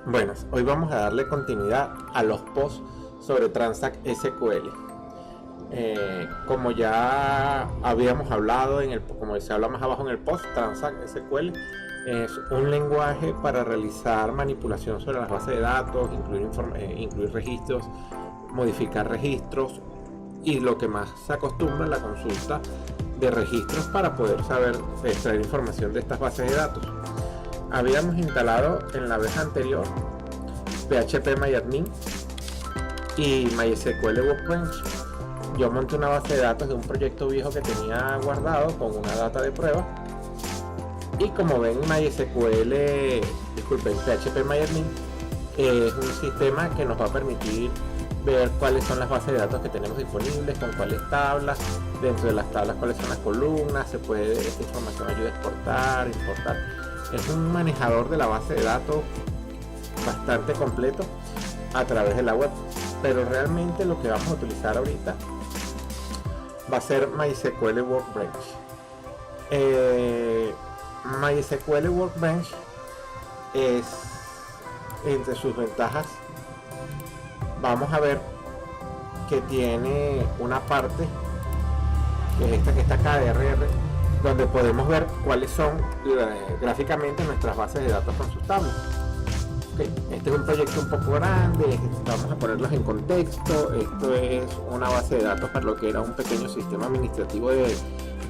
Buenas, hoy vamos a darle continuidad a los posts sobre Transact SQL. Como ya habíamos hablado, como se habla más abajo en el post, Transact SQL es un lenguaje para realizar manipulación sobre las bases de datos, incluir registros, modificar registros y lo que más se acostumbra, la consulta de registros para poder extraer información de estas bases de datos. Habíamos instalado en la vez anterior phpMyAdmin y MySQL Workbench. Yo monté una base de datos de un proyecto viejo que tenía guardado con una data de prueba, y como ven, phpMyAdmin es un sistema que nos va a permitir ver cuáles son las bases de datos que tenemos disponibles, con cuáles tablas, dentro de las tablas cuáles son las columnas, esta información ayuda a exportar, importar. Es un manejador de la base de datos bastante completo a través de la web, pero realmente lo que vamos a utilizar ahorita va a ser MySQL Workbench. MySQL Workbench es, entre sus ventajas, vamos a ver que tiene una parte que es esta que está acá de RR, donde podemos ver cuáles son gráficamente nuestras bases de datos con sus tablas. Okay. Este es un proyecto un poco grande, vamos a ponerlos en contexto. Esto es una base de datos para lo que era un pequeño sistema administrativo de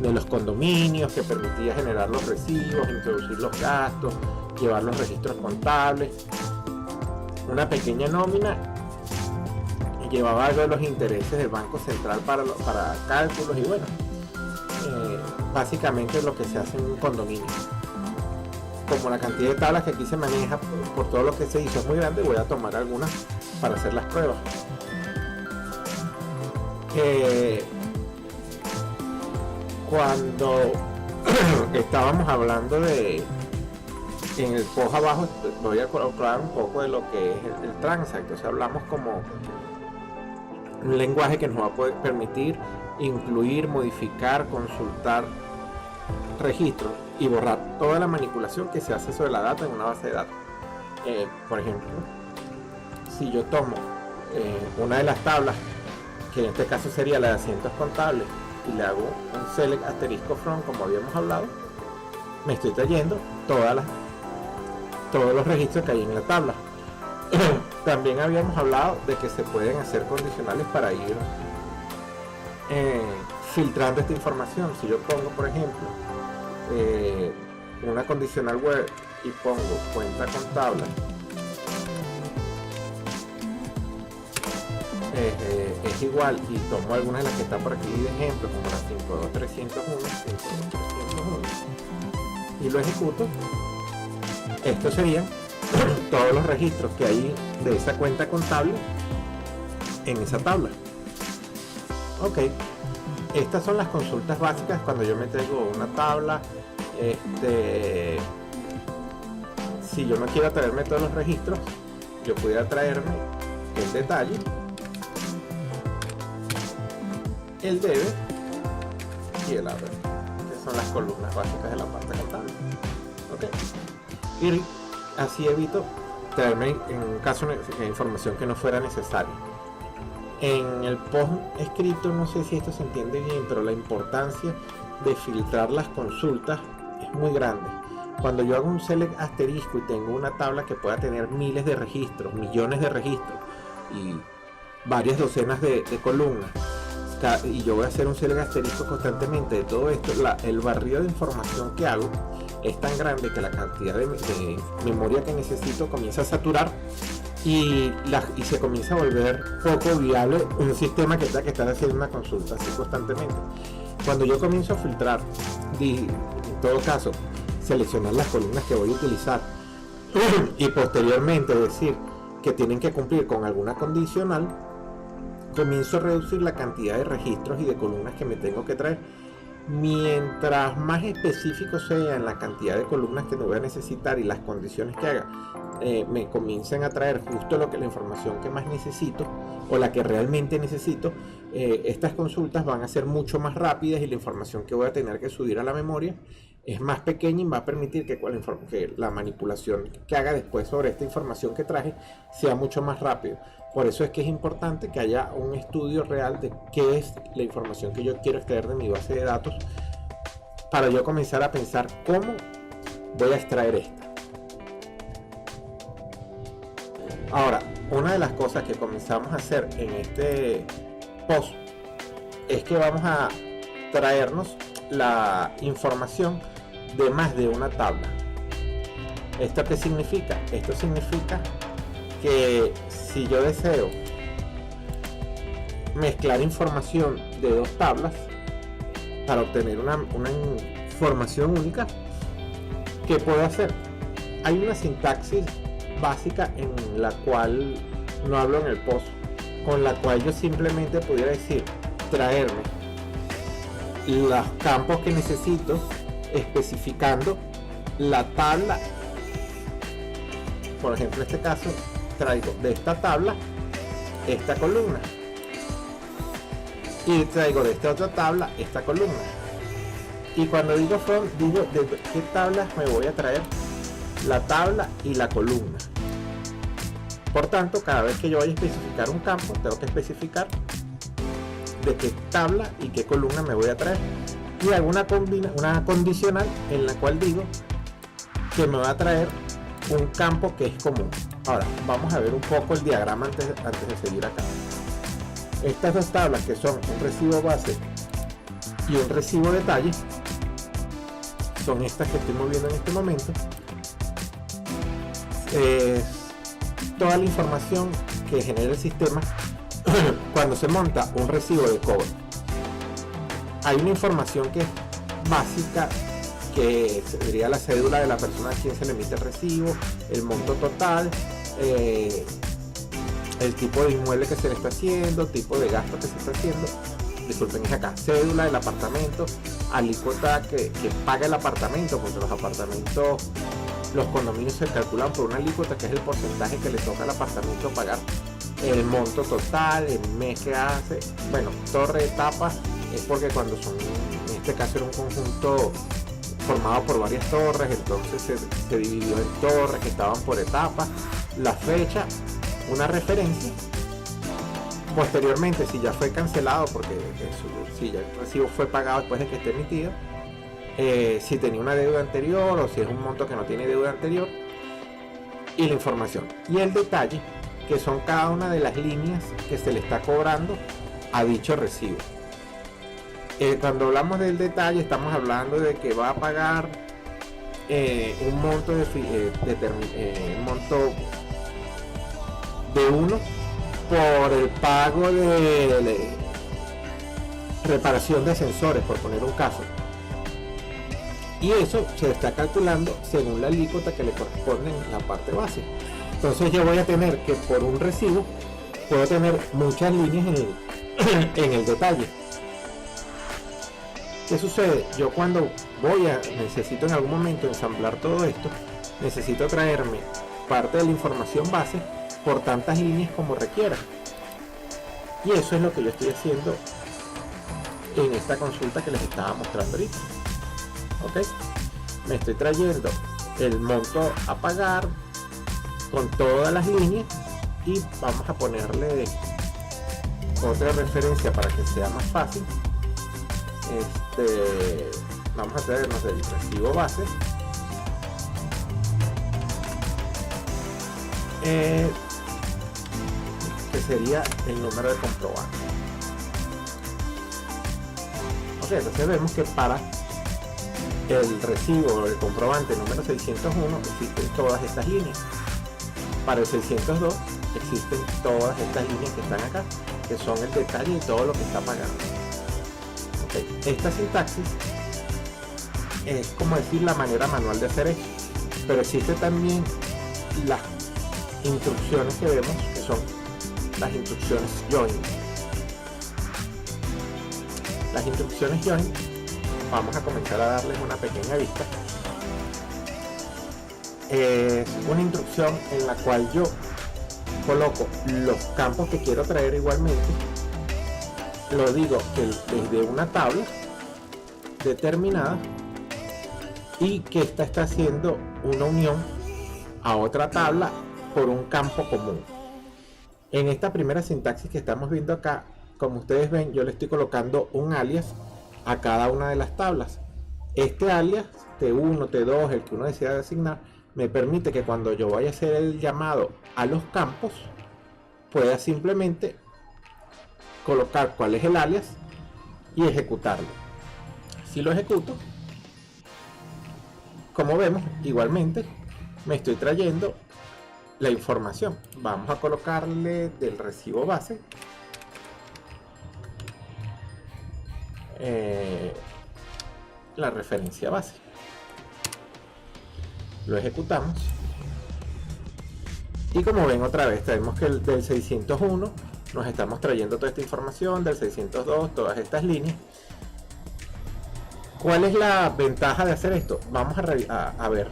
los condominios, que permitía generar los recibos, introducir los gastos, llevar los registros contables, una pequeña nómina, y llevaba algo de los intereses del Banco Central para cálculos, y bueno, básicamente lo que se hace en un condominio. Como la cantidad de tablas que aquí se maneja por todo lo que se hizo es muy grande, voy a tomar algunas para hacer las pruebas. Cuando estábamos hablando en el post abajo, voy a colocar un poco de lo que es el Transact. Entonces hablamos como un lenguaje que nos va a poder permitir incluir, modificar, consultar registros y borrar toda la manipulación que se hace sobre la data en una base de datos. Por ejemplo, si yo tomo una de las tablas, que en este caso sería la de asientos contables, y le hago un select asterisco from, como habíamos hablado, me estoy trayendo todos los registros que hay en la tabla. También habíamos hablado de que se pueden hacer condicionales para ir filtrando esta información. Si yo pongo, por ejemplo, una condicional web y pongo cuenta contable, es igual, y tomo algunas de las que están por aquí de ejemplo, como la 52301, 52301, y lo ejecuto. Estos serían todos los registros que hay de esa cuenta contable en esa tabla. Ok, estas son las consultas básicas cuando yo me traigo una tabla. Si yo no quiero traerme todos los registros, yo pudiera traerme el detalle, el debe y el average, que son las columnas básicas de la parte contable. Okay. Y así evito traerme, en un caso, información que no fuera necesaria. En el post escrito, no sé si esto se entiende bien, pero la importancia de filtrar las consultas es muy grande. Cuando yo hago un select asterisco y tengo una tabla que pueda tener miles de registros, millones de registros y varias docenas de columnas, y yo voy a hacer un select asterisco constantemente de todo esto, el barrido de información que hago es tan grande que la cantidad de memoria que necesito comienza a saturar, y se comienza a volver poco viable un sistema que está haciendo una consulta así constantemente. Cuando yo comienzo a filtrar, en todo caso seleccionar las columnas que voy a utilizar y posteriormente decir que tienen que cumplir con alguna condicional, comienzo a reducir la cantidad de registros y de columnas que me tengo que traer. Mientras más específico sea en la cantidad de columnas que no voy a necesitar y las condiciones que haga, me comiencen a traer justo la información que más necesito o la que realmente necesito, estas consultas van a ser mucho más rápidas, y la información que voy a tener que subir a la memoria es más pequeña y va a permitir que la manipulación que haga después sobre esta información que traje sea mucho más rápido. Por eso es que es importante que haya un estudio real de qué es la información que yo quiero extraer de mi base de datos, para yo comenzar a pensar cómo voy a extraer esta. Ahora, una de las cosas que comenzamos a hacer en este post es que vamos a traernos la información de más de una tabla. ¿Esto qué significa? Esto significa que si yo deseo mezclar información de dos tablas para obtener una información única, ¿qué puedo hacer? Hay una sintaxis básica en la cual no hablo en el post, con la cual yo simplemente pudiera decir traerme los campos que necesito, especificando la tabla. Por ejemplo, en este caso traigo de esta tabla esta columna y traigo de esta otra tabla esta columna, y cuando digo from, digo de qué tablas me voy a traer la tabla y la columna. Por tanto, cada vez que yo vaya a especificar un campo, tengo que especificar de qué tabla y qué columna me voy a traer, y alguna una condicional en la cual digo que me va a traer un campo que es común. Ahora vamos a ver un poco el diagrama antes de seguir acá. Estas dos tablas, que son un recibo base y un recibo detalle, son estas que estoy moviendo en este momento. Toda la información que genera el sistema cuando se monta un recibo de cobro. Hay una información que es básica, que sería la cédula de la persona a quien se le emite el recibo, el monto total, el tipo de inmueble que se le está haciendo, tipo de gasto que se está haciendo. Disculpen, es acá, cédula del apartamento, alícuota que paga el apartamento, porque los apartamentos, los condominios se calculan por una alícuota que es el porcentaje que le toca al apartamento pagar, el monto total, el mes que hace. Bueno, torre de etapas es porque cuando son, en este caso era un conjunto formado por varias torres, entonces se dividió en torres que estaban por etapas, la fecha, una referencia. Posteriormente, si ya fue cancelado, porque si ya el recibo fue pagado después de que esté emitido, si tenía una deuda anterior o si es un monto que no tiene deuda anterior, y la información y el detalle, que son cada una de las líneas que se le está cobrando a dicho recibo. Cuando hablamos del detalle, estamos hablando de que va a pagar un monto de uno por el pago de reparación de ascensores, por poner un caso, y eso se está calculando según la alícuota que le corresponde en la parte base. Entonces yo voy a tener que, por un recibo, puedo tener muchas líneas en el detalle. ¿Qué sucede? Yo cuando necesito en algún momento ensamblar todo esto, necesito traerme parte de la información base por tantas líneas como requiera, y eso es lo que yo estoy haciendo en esta consulta que les estaba mostrando ahorita. Ok, me estoy trayendo el monto a pagar con todas las líneas, y vamos a ponerle otra referencia para que sea más fácil. Vamos a traernos el recibo base, que sería el número de comprobante. Ok, entonces vemos que para el recibo o el comprobante número 601 existen todas estas líneas. Para el 602 existen todas estas líneas que están acá, que son el detalle de todo lo que está pagando. Okay. Esta sintaxis es como decir la manera manual de hacer esto, pero existe también las instrucciones que vemos, que son las instrucciones join. Las instrucciones join, vamos a comenzar a darles una pequeña vista. Es una instrucción en la cual yo coloco los campos que quiero traer igualmente. Lo digo que desde una tabla determinada y que esta está haciendo una unión a otra tabla por un campo común. En esta primera sintaxis que estamos viendo acá, como ustedes ven, yo le estoy colocando un alias a cada una de las tablas. Este alias T1, T2, el que uno decida asignar, me permite que cuando yo vaya a hacer el llamado a los campos, pueda simplemente colocar cuál es el alias y ejecutarlo. Si lo ejecuto, como vemos, igualmente me estoy trayendo la información. Vamos a colocarle del recibo base la referencia base. Lo ejecutamos y como ven, otra vez tenemos que del 601 nos estamos trayendo toda esta información, del 602 todas estas líneas. ¿Cuál es la ventaja de hacer esto? Vamos a ver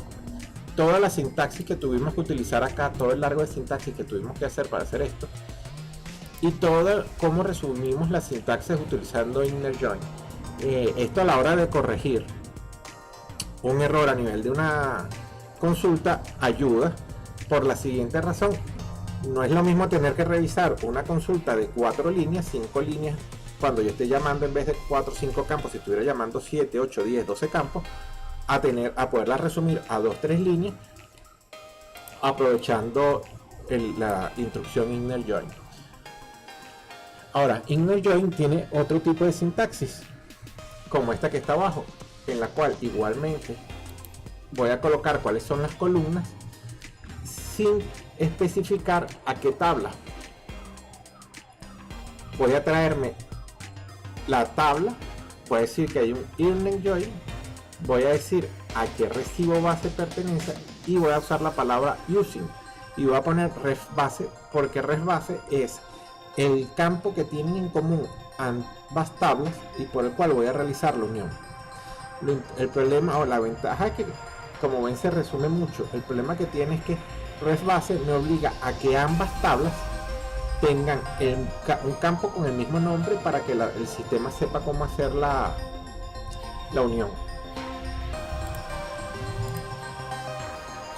toda la sintaxis que tuvimos que utilizar acá, todo el largo de sintaxis que tuvimos que hacer para hacer esto, y todo cómo resumimos la sintaxis utilizando inner join. Esto a la hora de corregir un error a nivel de una consulta ayuda por la siguiente razón. No es lo mismo tener que revisar una consulta de 4 líneas, 5 líneas, cuando yo esté llamando en vez de 4 o 5 campos, si estuviera llamando 7, 8, 10, 12 campos, a poderla resumir a 2, 3 líneas, aprovechando la instrucción inner join. Ahora, inner join tiene otro tipo de sintaxis, como esta que está abajo, en la cual igualmente voy a colocar cuáles son las columnas sin especificar a qué tabla. Voy a traerme la tabla, voy a decir que hay un inner join, voy a decir a qué recibo base pertenece y voy a usar la palabra using y voy a poner ref base, porque ref base es el campo que tienen en común ambas tablas y por el cual voy a realizar la unión. El problema o la ventaja es que, como ven, se resume mucho. El problema que tiene es que ref base me obliga a que ambas tablas tengan un campo con el mismo nombre para que el sistema sepa cómo hacer la unión.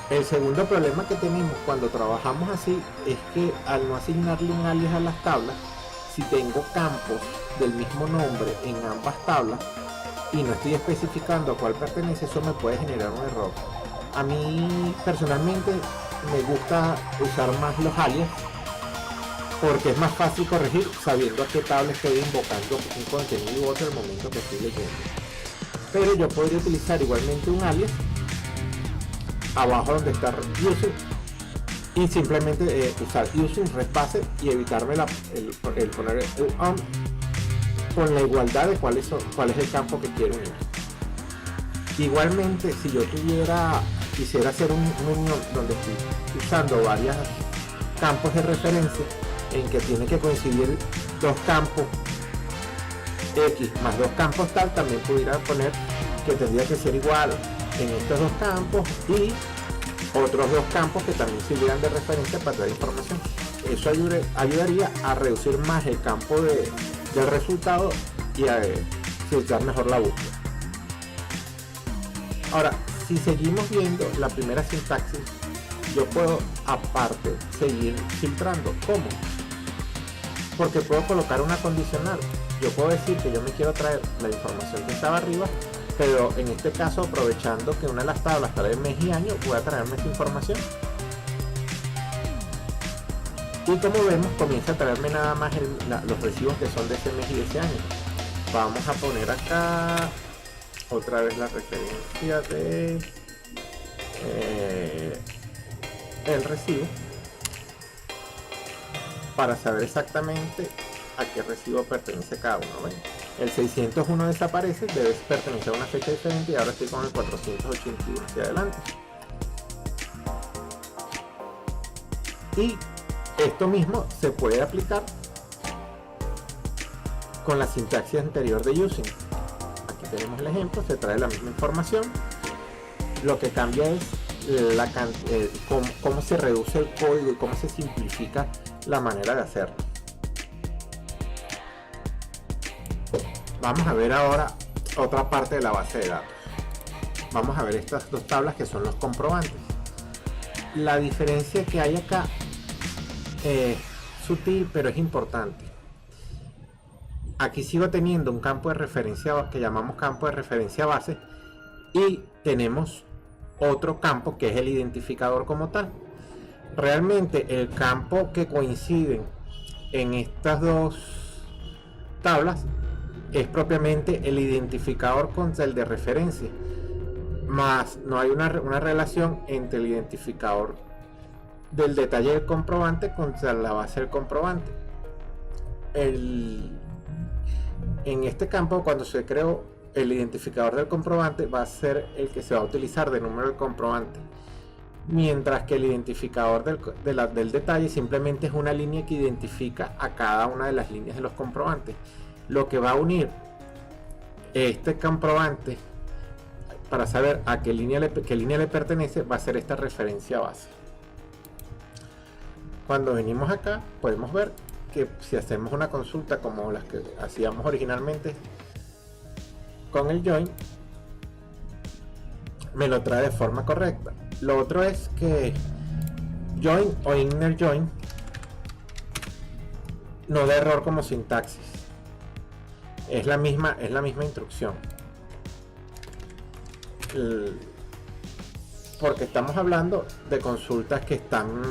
El segundo problema que tenemos cuando trabajamos así es que al no asignarle un alias a las tablas, si tengo campos del mismo nombre en ambas tablas y no estoy especificando a cuál pertenece, eso me puede generar un error. A mí personalmente me gusta usar más los alias porque es más fácil corregir sabiendo a qué tabla estoy invocando un contenido u otro al momento que estoy leyendo. Pero yo podría utilizar igualmente un alias abajo donde está using y simplemente usar using ref base y evitarme el poner el con la igualdad de cuál es el campo que quiero unir. Igualmente, si yo quisiera hacer una unión donde estoy usando varios campos de referencia en que tiene que coincidir dos campos X más dos campos tal, también pudiera poner que tendría que ser igual en estos dos campos y otros dos campos que también sirvieran de referencia para traer información. Eso ayudaría a reducir más el campo del resultado y a filtrar mejor la búsqueda. Ahora, si seguimos viendo la primera sintaxis, yo puedo aparte seguir filtrando. ¿Cómo? Porque puedo colocar una condicional. Yo puedo decir que yo me quiero traer la información que estaba arriba, pero en este caso, aprovechando que una de las tablas trae mes y año, voy a traerme esta información. Y como vemos, comienza a traerme nada más los recibos que son de ese mes y de ese año. Vamos a poner acá otra vez la referencia de el recibo para saber exactamente a qué recibo pertenece cada uno. ¿Ven? El 601 desaparece, debe pertenecer a una fecha diferente y ahora estoy con el 481 hacia adelante. Y esto mismo se puede aplicar con la sintaxis anterior de using. Aquí tenemos el ejemplo, se trae la misma información. Lo que cambia es cómo se reduce el código y cómo se simplifica la manera de hacerlo. Vamos a ver ahora otra parte de la base de datos. vamos a ver estas dos tablas que son los comprobantes. La diferencia que hay acá es sutil, pero es importante. Aquí sigo teniendo un campo de referencia que llamamos campo de referencia base, y tenemos otro campo que es el identificador como tal. Realmente el campo que coinciden en estas dos tablas es propiamente el identificador contra el de referencia, más no hay una relación entre el identificador del detalle del comprobante contra la base del comprobante. En este campo, cuando se creó, el identificador del comprobante va a ser el que se va a utilizar de número del comprobante, mientras que el identificador del detalle simplemente es una línea que identifica a cada una de las líneas de los comprobantes. Lo que va a unir este comprobante para saber a qué línea le pertenece va a ser esta referencia base. Cuando venimos acá podemos ver que si hacemos una consulta como las que hacíamos originalmente con el join, me lo trae de forma correcta. Lo otro es que join o inner join no da error como sintaxis, es la misma instrucción, porque estamos hablando de consultas que están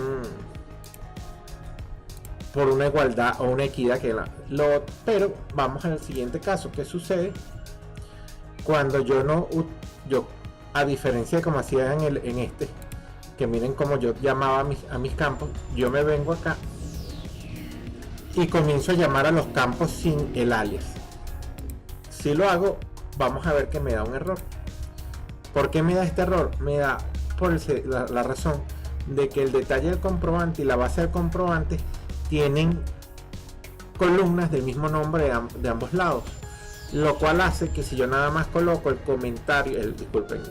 por una igualdad o una equidad pero vamos al siguiente caso. ¿Qué sucede cuando yo a diferencia de como hacía en este, que miren cómo yo llamaba a mis campos, yo me vengo acá y comienzo a llamar a los campos sin el alias? Si lo hago, vamos a ver que me da un error. ¿Por qué me da este error? Me da por la razón de que el detalle del comprobante y la base del comprobante tienen columnas del mismo nombre de ambos lados, lo cual hace que si yo nada más coloco el comentario,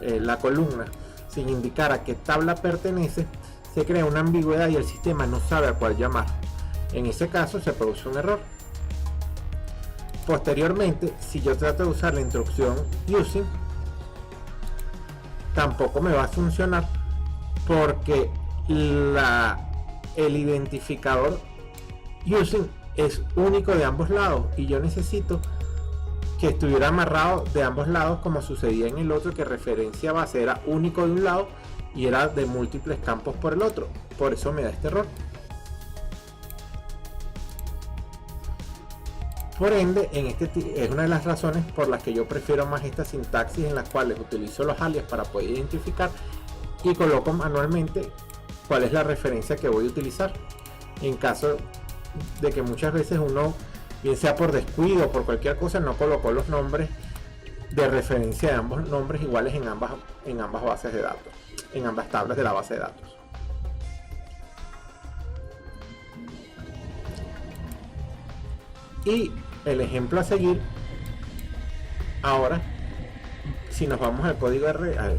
la columna sin indicar a qué tabla pertenece, se crea una ambigüedad y el sistema no sabe a cuál llamar. En ese caso se produce un error. Posteriormente, si yo trato de usar la instrucción using, tampoco me va a funcionar, porque el identificador using es único de ambos lados y yo necesito que estuviera amarrado de ambos lados, como sucedía en el otro, que referencia base era único de un lado y era de múltiples campos por el otro. Por eso me da este error. Por ende, es una de las razones por las que yo prefiero más esta sintaxis, en las cuales utilizo los alias para poder identificar y coloco manualmente cuál es la referencia que voy a utilizar, en caso de que muchas veces uno, bien sea por descuido o por cualquier cosa, no colocó los nombres de referencia de ambos nombres iguales en ambas bases de datos, en ambas tablas de la base de datos. Y el ejemplo a seguir ahora, si nos vamos al código al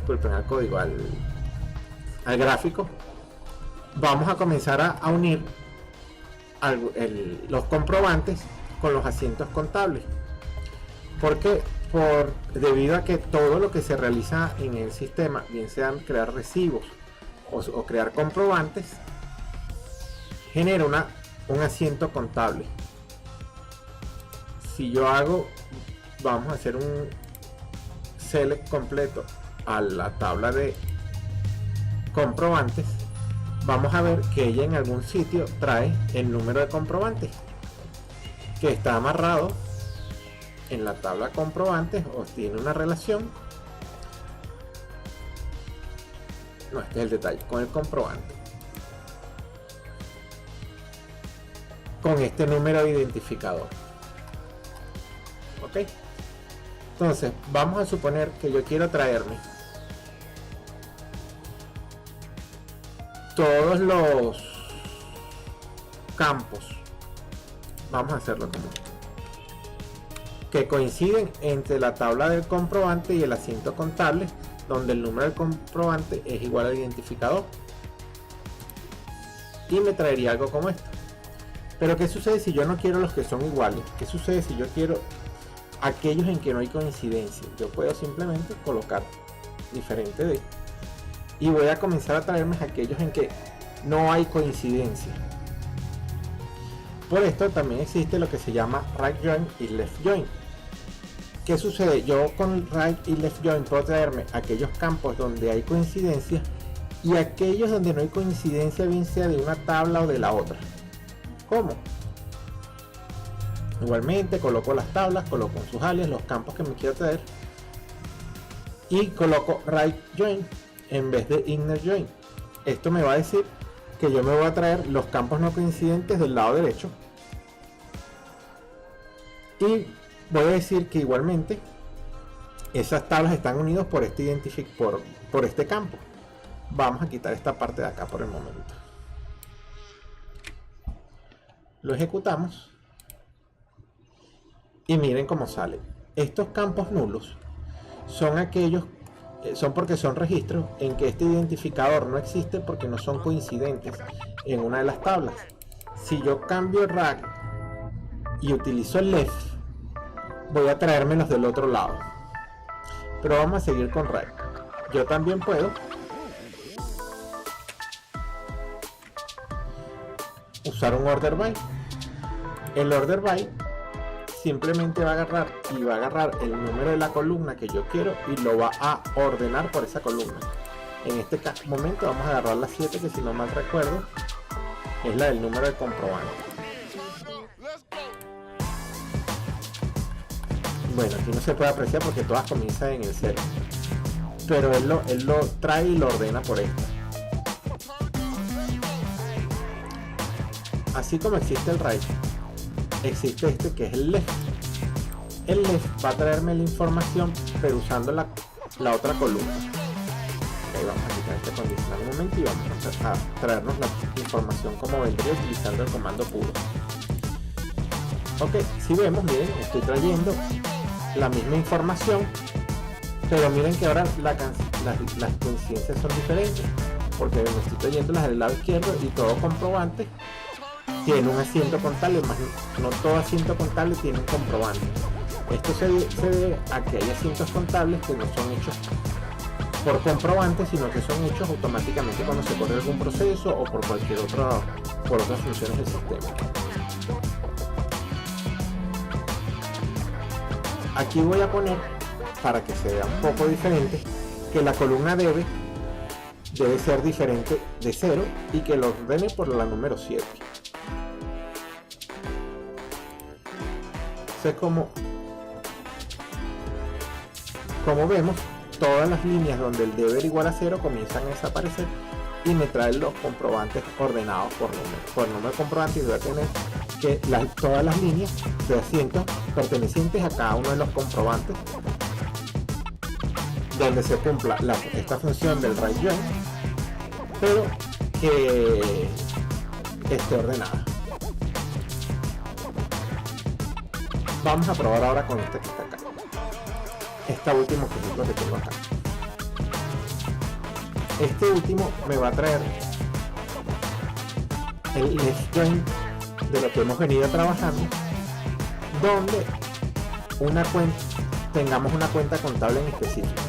gráfico, vamos a comenzar a unir los comprobantes con los asientos contables. ¿Por qué? Debido a que todo lo que se realiza en el sistema, bien sean crear recibos o crear comprobantes, genera un asiento contable. Si yo vamos a hacer un select completo a la tabla de comprobantes, vamos a ver que ella en algún sitio trae el número de comprobantes que está amarrado en la tabla comprobantes, o tiene una relación, no, este es el detalle, con el comprobante, con este número de identificador. Ok, entonces vamos a suponer que yo quiero traerme todos los campos, vamos a hacerlo como que coinciden entre la tabla del comprobante y el asiento contable, donde el número del comprobante es igual al identificador, y me traería algo como esto. Pero ¿qué sucede si yo no quiero los que son iguales? ¿Qué sucede si yo quiero aquellos en que no hay coincidencia? Yo puedo simplemente colocar diferente de, y voy a comenzar a traerme aquellos en que no hay coincidencia. Por esto también existe lo que se llama right join y left join. ¿Qué sucede? Yo con right y left join puedo traerme aquellos campos donde hay coincidencia y aquellos donde no hay coincidencia, bien sea de una tabla o de la otra. ¿Cómo? Igualmente coloco las tablas, coloco en sus alias los campos que me quiero traer y coloco right join en vez de inner join. Esto me va a decir que yo me voy a traer los campos no coincidentes del lado derecho y voy a decir que igualmente esas tablas están unidas por este por este campo. Vamos a quitar esta parte de acá por el momento. Lo ejecutamos y miren cómo sale. Estos campos nulos son aquellos, son porque son registros en que este identificador no existe porque no son coincidentes en una de las tablas. Si yo cambio right y utilizo left, voy a traérmelos del otro lado, pero vamos a seguir con right. Yo también puedo usar un order by. El order by simplemente va a agarrar el número de la columna que yo quiero y lo va a ordenar por esa columna. En este momento vamos a agarrar la 7, que si no mal recuerdo es la del número de comprobante. Bueno, aquí no se puede apreciar porque todas comienzan en el 0, pero él lo trae y lo ordena por esta. Así como existe el right, existe este que es el left. El left va a traerme la información pero usando la otra columna. Okay, vamos a quitar este condicional un momento y vamos a traernos la información como vendría utilizando el comando puro. Ok, si vemos, miren, estoy trayendo la misma información, pero miren que ahora las coincidencias son diferentes porque me estoy trayendo las del lado izquierdo y todo comprobante tiene un asiento contable, más no todo asiento contable tiene un comprobante. Esto se debe a que hay asientos contables que no son hechos por comprobante, sino que son hechos automáticamente cuando se corre algún proceso o por otras funciones del sistema. Aquí voy a poner, para que se vea un poco diferente, que la columna debe ser diferente de 0 y que lo ordene por la número 7. Como vemos, todas las líneas donde el deber igual a 0 comienzan a desaparecer y me traen los comprobantes ordenados por número de comprobantes, y voy a tener que todas las líneas de asientos pertenecientes a cada uno de los comprobantes donde se cumpla esta función del right join, pero que esté ordenada. Vamos a probar ahora con este que está acá. Este último ejemplo que tengo acá. Este último me va a traer el left join de lo que hemos venido trabajando, donde tengamos una cuenta contable en específico.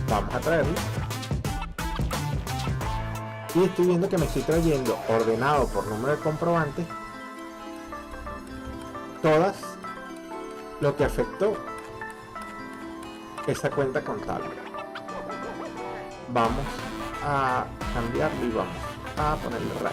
Vamos a traerlo. Y estoy viendo que me estoy trayendo ordenado por número de comprobantes todas lo que afectó esa cuenta contable. Vamos a cambiarlo y vamos a ponerle right.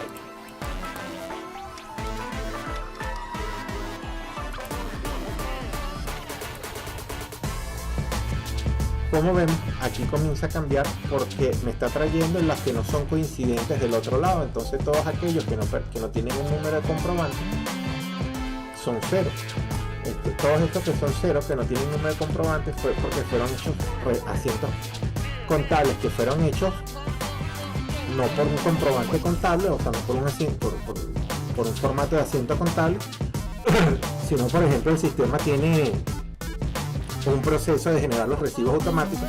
Como ven, aquí comienza a cambiar porque me está trayendo las que no son coincidentes del otro lado. Entonces todos aquellos que no tienen un número de comprobante son 0. Todos estos que son 0, que no tienen número de comprobante, fue porque fueron hechos asientos contables que fueron hechos no por un comprobante contable, o sea, no por un asiento, por un formato de asiento contable, sino, por ejemplo, el sistema tiene un proceso de generar los recibos automáticos.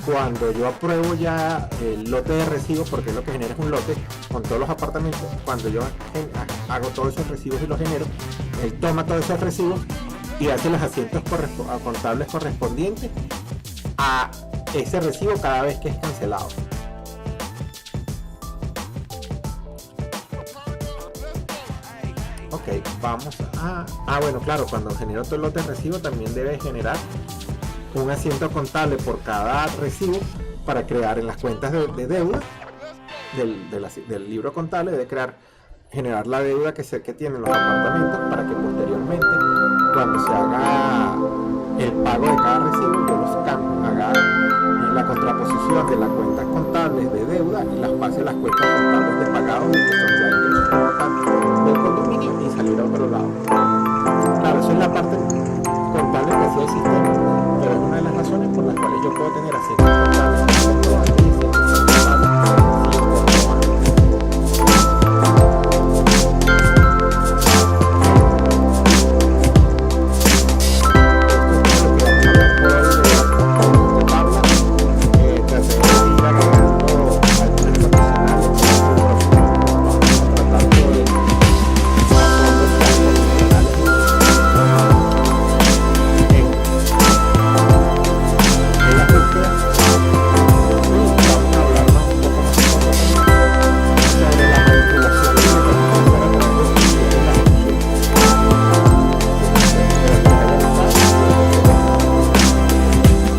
Cuando yo apruebo ya el lote de recibos, porque lo que genera es un lote con todos los apartamentos, cuando yo hago todos esos recibos y los genero, él toma todos esos recibos y hace los asientos contables correspondientes a ese recibo cada vez que es cancelado. Ok, vamos a... bueno, claro, cuando genero todo el lote de recibo también debe generar un asiento contable por cada recibo para crear en las cuentas de deuda del libro contable. Debe generar la deuda que tienen los apartamentos para que posteriormente, cuando se haga el pago de cada recibo, yo los haga la contraposición de las cuentas contables de deuda y las pase a las cuentas contables de pagados, que son ya